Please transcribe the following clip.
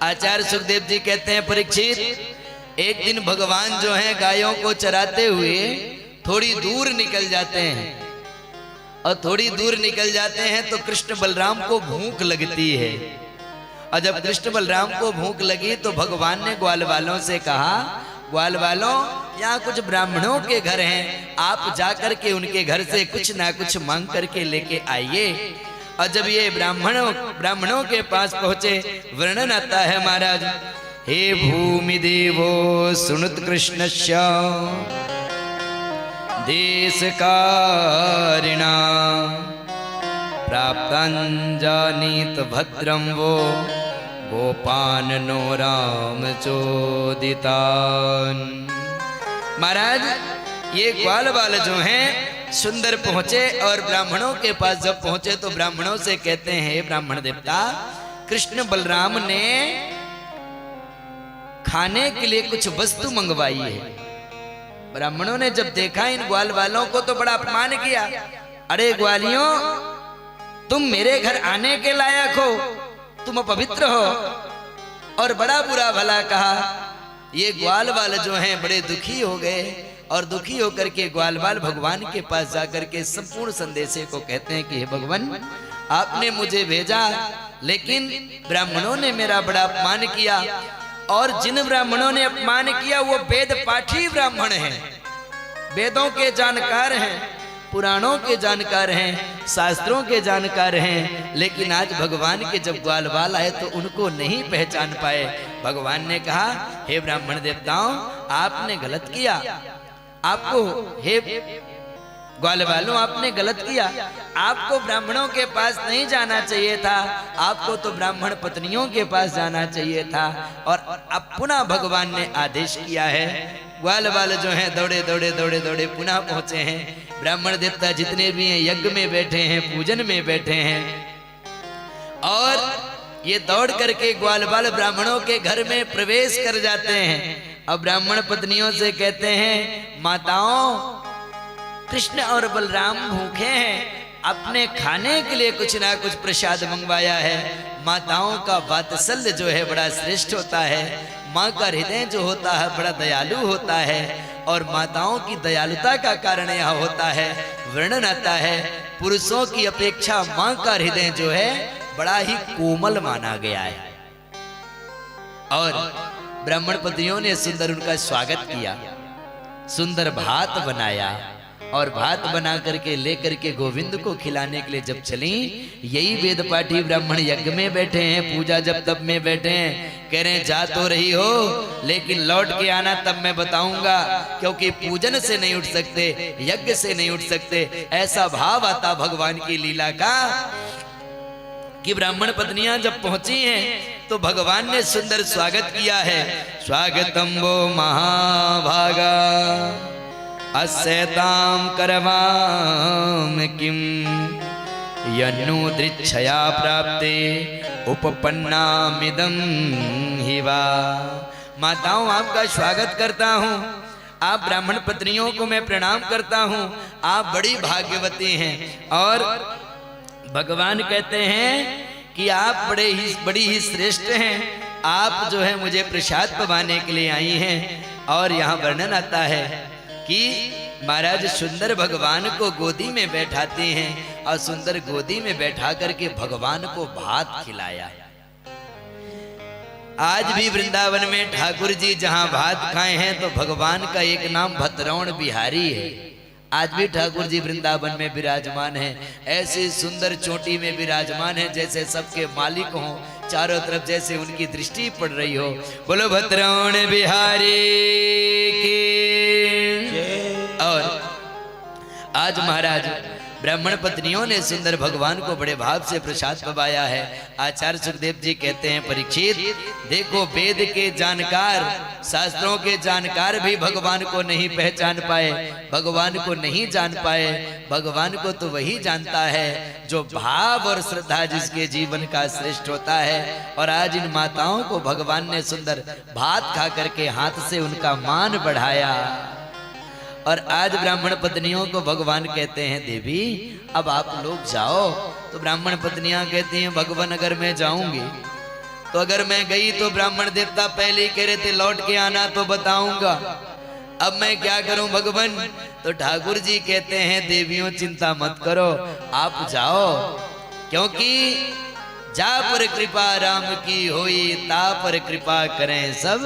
आचार्य सुखदेव जी कहते हैं, परीक्षित, एक दिन भगवान जो है गायों को चराते हुए थोड़ी दूर निकल जाते हैं, और थोड़ी दूर निकल जाते हैं तो कृष्ण बलराम को भूख लगती है। और जब कृष्ण बलराम को भूख लगी तो भगवान ने ग्वाल वालों से कहा, ग्वाल वालों, यहाँ कुछ ब्राह्मणों के घर हैं, आप जाकर के उनके घर से कुछ ना कुछ मांग करके लेके आइए। और जब ये ब्राह्मणों के पास पहुंचे, वर्णन आता है महाराज, हे भूमि देवो सुनुत कृष्णस्य देश कारिणा प्राप्तं जानीत भद्रं वो गोपान नो राम चोदितान। महाराज, ये ग्वाल वाल जो हैं सुंदर पहुंचे और ब्राह्मणों के पास जब पहुंचे तो ब्राह्मणों से कहते हैं, ब्राह्मण देवता, कृष्ण बलराम ने खाने के लिए कुछ वस्तु मंगवाई है। ब्राह्मणों ने जब देखा इन ग्वाल वालों को तो बड़ा अपमान किया। अरे ग्वालियों, तुम मेरे घर आने के लायक हो, तुम अपवित्र हो, और बड़ा बुरा भला कहा। ये ग्वाल वाल जो हैं बड़े दुखी हो गए, और दुखी होकर के ग्वाल वाल भगवान के पास जाकर के संपूर्ण संदेशे को कहते हैं कि हे भगवान, आपने मुझे भेजा, लेकिन ब्राह्मणों ने मेरा बड़ा अपमान किया, और जिन ब्राह्मणों ने अपमान किया वो वेद पाठी ब्राह्मण हैं, वेदों के जानकार हैं, पुराणों के जानकार हैं, शास्त्रों के जानकार हैं, लेकिन आज भगवान के जब ग्वाल वाल आए तो उनको नहीं पहचान पाए। भगवान ने कहा, हे ब्राह्मण देवताओं, आपने गलत किया, आपको, हे ग्वाल वालों, आपने गलत किया, आपको ब्राह्मणों के पास नहीं जाना चाहिए था, आपको तो ब्राह्मण पत्नियों के पास जाना चाहिए था। और अब पुनः भगवान ने आदेश किया है, ग्वाल वाल जो हैं दौड़े दौड़े दौड़े दौड़े पुनः पहुंचे हैं। ब्राह्मण देवता जितने भी हैं यज्ञ में बैठे हैं, पूजन में बैठे हैं, और ये दौड़ करके ग्वाल वाल ब्राह्मणों के घर में प्रवेश कर जाते हैं। अब ब्राह्मण पत्नियों से कहते हैं, माताओं, कृष्ण और बलराम भूखे हैं, अपने खाने के लिए कुछ ना कुछ प्रसाद मंगवाया है। माताओं का वात्सल्य जो है बड़ा श्रेष्ठ होता है, माँ का हृदय जो होता है बड़ा दयालु होता है, और माताओं की दयालुता का कारण यह होता है, वर्णन आता है, पुरुषों की अपेक्षा माँ का हृदय जो है बड़ा ही कोमल माना गया है। और ब्राह्मण पत्नियों ने सुंदर उनका स्वागत किया, सुंदर भात बनाया, और भात बना करके लेकर के गोविंद को खिलाने के लिए जब चली, यही वेद पाठी ब्राह्मण यज्ञ में बैठे हैं, पूजा जब तब में बैठे हैं, कह रहे हैं जा तो रही हो, लेकिन लौट के आना तब मैं बताऊंगा, क्योंकि पूजन से नहीं उठ सकते, यज्ञ से नहीं उठ सकते। ऐसा भाव आता भगवान की लीला का कि ब्राह्मण पत्नियां जब पहुंची हैं तो भगवान ने सुंदर स्वागत किया है। स्वागतम वो महाभागा अस्यताम करवाम किम यन्नुदृच्छया प्राप्ते उपपन्नामिदं हिवा। माताओं, आपका स्वागत करता हूँ, आप ब्राह्मण पत्नियों को मैं प्रणाम करता हूँ, आप बड़ी भाग्यवती हैं। और भगवान कहते हैं कि आप बड़ी ही श्रेष्ठ हैं, आप जो है मुझे प्रसाद पवाने के लिए आई हैं। और यहाँ वर्णन आता है कि महाराज सुंदर भगवान को गोदी में बैठाते हैं, और सुंदर गोदी में बैठा करके भगवान को भात खिलाया। आज भी वृंदावन में ठाकुर जी जहां भात खाए हैं तो भगवान का एक नाम भतरौण बिहारी है। आज भी ठाकुर जी वृंदावन में विराजमान हैं, ऐसी सुंदर चोटी में विराजमान हैं जैसे सबके मालिक हों, चारों तरफ जैसे उनकी दृष्टि पड़ रही हो। बोलो भतरौण बिहारी की। और आज महाराज ब्राह्मण पत्नियों ने सुंदर भगवान को बड़े भाव से प्रसाद पवाया है। आचार्य सुखदेव जी कहते हैं, परीक्षित देखो, वेद के जानकार, शास्त्रों के जानकार भी भगवान को नहीं पहचान पाए, भगवान को नहीं जान पाए। भगवान को तो वही जानता है जो भाव और श्रद्धा जिसके जीवन का श्रेष्ठ होता है। और आज इन माताओं को भगवान ने सुंदर भात खा करके हाथ से उनका मान बढ़ाया। और आज ब्राह्मण पत्नियों को भगवान कहते हैं, देवी अब आप लोग जाओ। तो ब्राह्मण पत्नियां कहती हैं, भगवान अगर मैं जाऊंगी तो अगर मैं गई तो ब्राह्मण देवता पहले ही कह रहे थे लौट के आना तो बताऊंगा, अब मैं क्या करूं भगवान। तो ठाकुर जी कहते हैं देवियों चिंता मत करो, आप जाओ, क्योंकि जा पर कृपा राम की होई, ता पर कृपा करें सब